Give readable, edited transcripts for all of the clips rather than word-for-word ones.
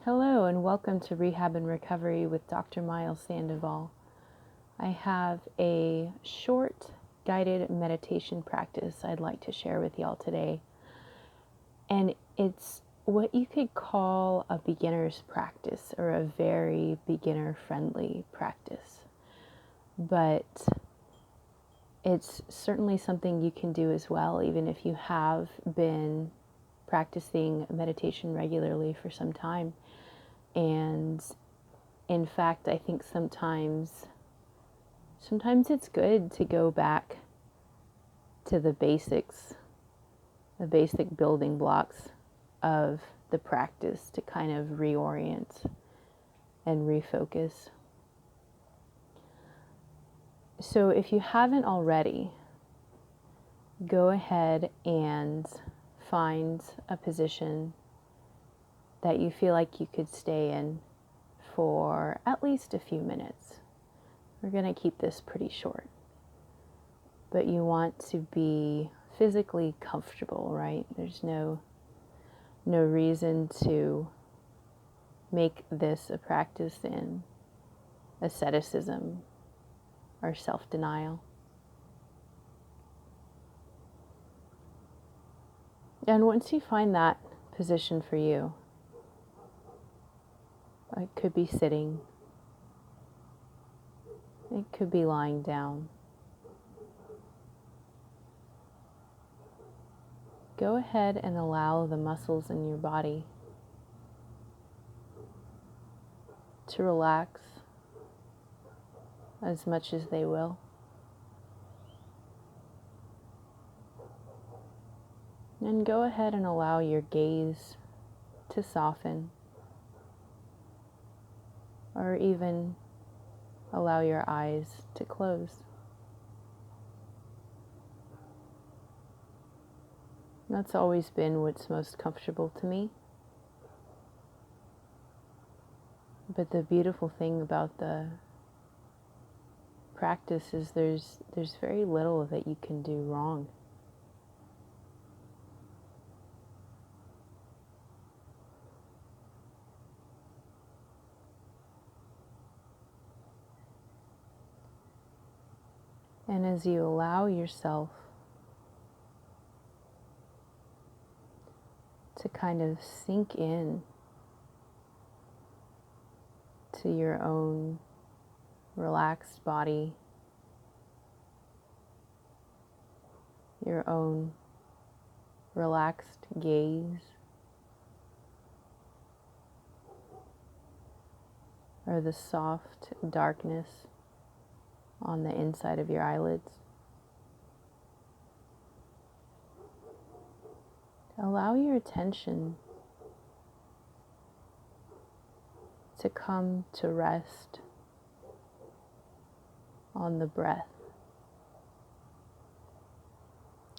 Hello and welcome to Rehab and Recovery with Dr. Miles Sandoval. I have a short guided meditation practice I'd like to share with y'all today. And it's what you could call a beginner's practice or a very beginner-friendly practice. But it's certainly something you can do as well, even if you have been practicing meditation regularly for some time. And in fact, I think sometimes it's good to go back to the basics, the basic building blocks of the practice to kind of reorient and refocus. So if you haven't already, go ahead and find a position that you feel like you could stay in for at least a few minutes. We're going to keep this pretty short. But you want to be physically comfortable, right? There's no reason to make this a practice in asceticism or self-denial. And once you find that position for you, it could be sitting, it could be lying down. Go ahead and allow the muscles in your body to relax as much as they will. And go ahead and allow your gaze to soften, or even allow your eyes to close. That's always been what's most comfortable to me. But the beautiful thing about the practice is there's very little that you can do wrong. And as you allow yourself to kind of sink in to your own relaxed body, your own relaxed gaze, or the soft darkness on the inside of your eyelids. Allow your attention to come to rest on the breath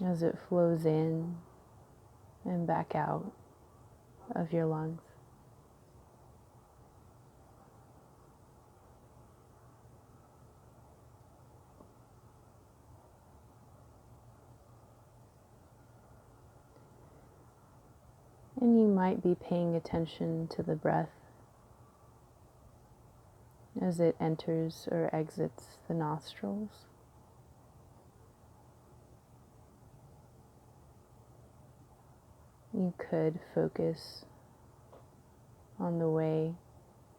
as it flows in and back out of your lungs. And you might be paying attention to the breath as it enters or exits the nostrils. You could focus on the way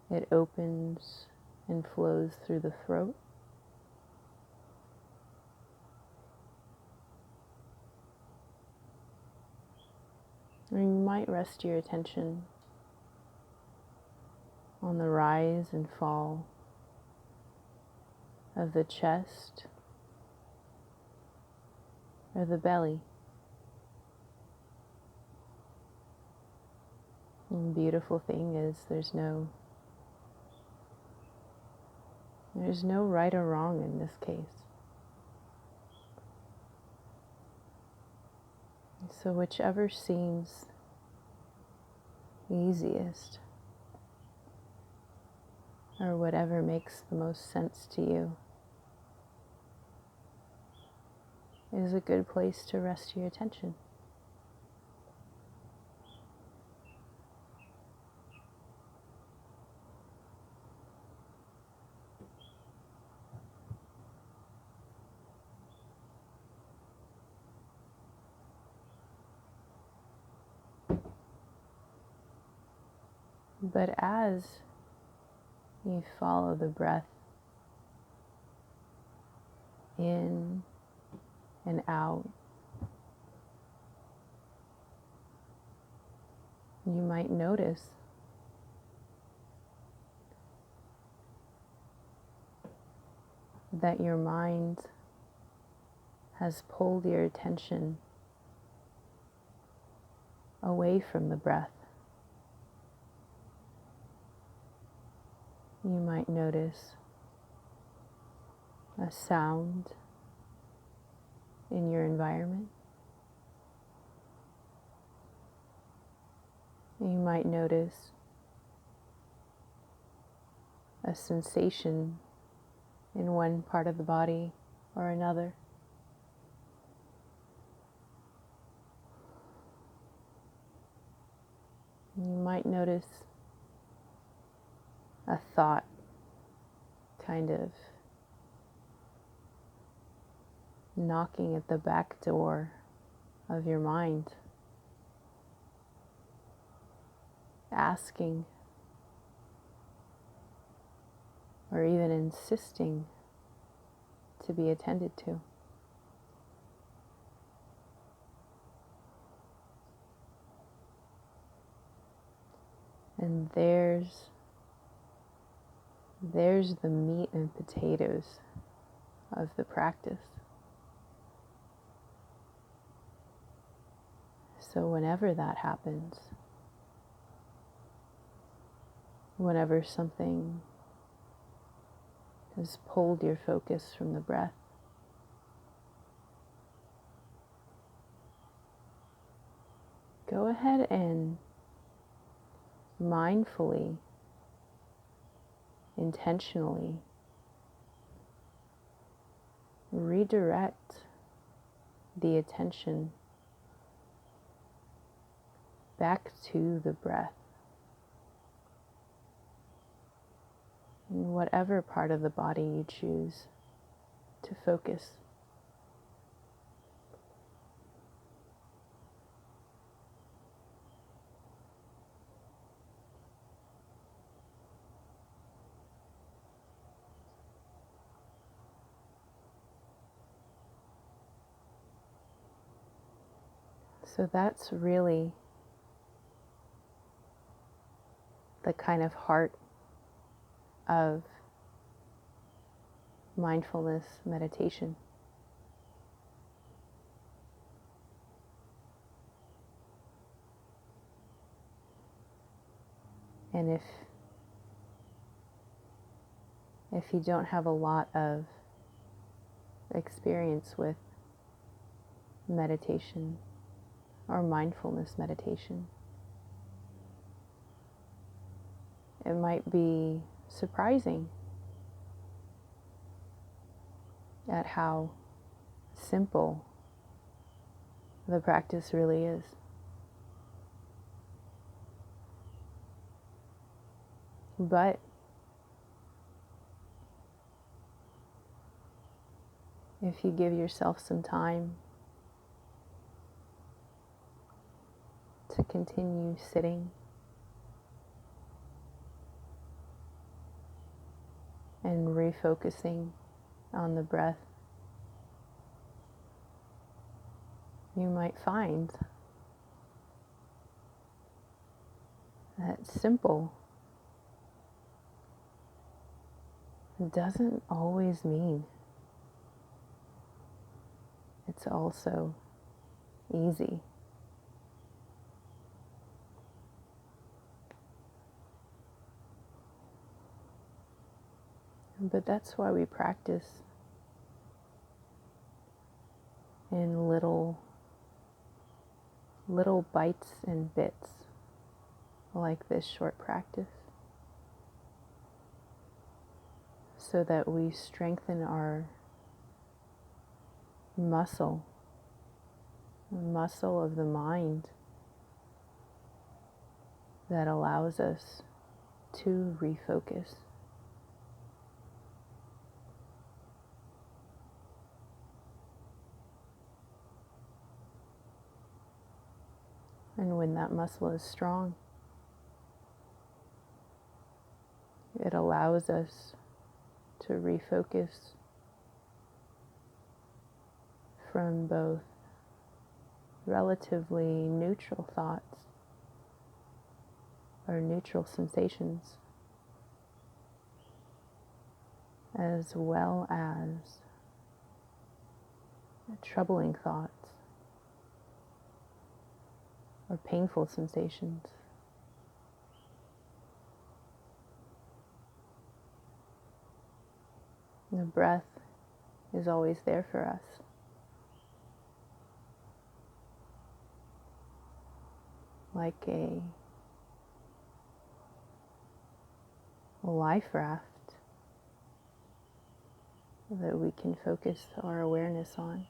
it opens and flows through the throat. Or you might rest your attention on the rise and fall of the chest or the belly. And the beautiful thing is there's no right or wrong in this case. So whichever seems easiest, or whatever makes the most sense to you, is a good place to rest your attention. But as you follow the breath in and out, you might notice that your mind has pulled your attention away from the breath. You might notice a sound in your environment. You might notice a sensation in one part of the body or another. You might notice a thought kind of knocking at the back door of your mind, asking or even insisting to be attended to. And there's the meat and potatoes of the practice. So whenever that happens, whenever something has pulled your focus from the breath, go ahead and mindfully, intentionally redirect the attention back to the breath in whatever part of the body you choose to focus. So that's really the kind of heart of mindfulness meditation. And if you don't have a lot of experience with meditation or mindfulness meditation, it might be surprising at how simple the practice really is. But if you give yourself some time to continue sitting and refocusing on the breath, you might find that simple doesn't always mean it's also easy. But that's why we practice in little bites and bits like this short practice, so that we strengthen our muscle of the mind that allows us to refocus. And when that muscle is strong, it allows us to refocus from both relatively neutral thoughts or neutral sensations, as well as troubling thoughts or painful sensations. The breath is always there for us. Like a life raft that we can focus our awareness on.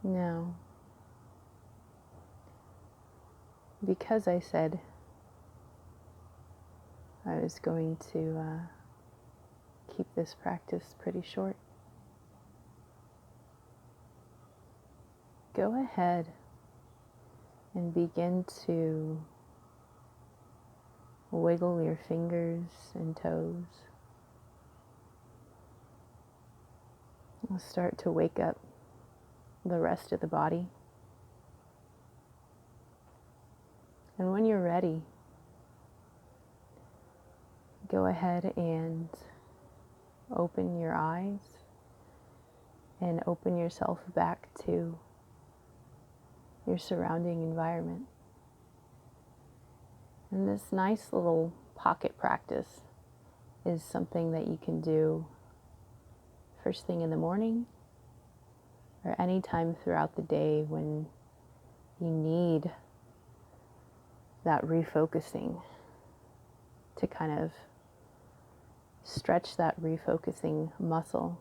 Now, because I said I was going to keep this practice pretty short, go ahead and begin to wiggle your fingers and toes. Start to wake up the rest of the body. And when you're ready, go ahead and open your eyes and open yourself back to your surrounding environment. And this nice little pocket practice is something that you can do first thing in the morning or any time throughout the day when you need that refocusing to kind of stretch that refocusing muscle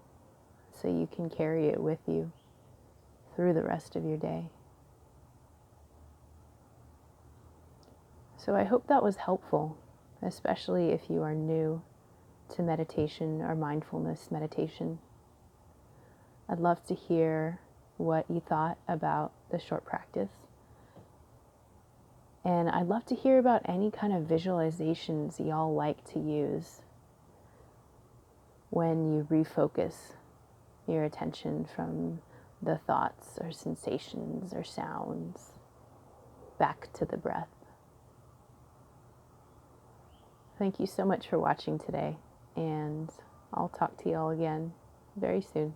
so you can carry it with you through the rest of your day. So I hope that was helpful, especially if you are new to meditation or mindfulness meditation. I'd love to hear what you thought about the short practice. And I'd love to hear about any kind of visualizations y'all like to use when you refocus your attention from the thoughts or sensations or sounds back to the breath. Thank you so much for watching today, and I'll talk to y'all again very soon.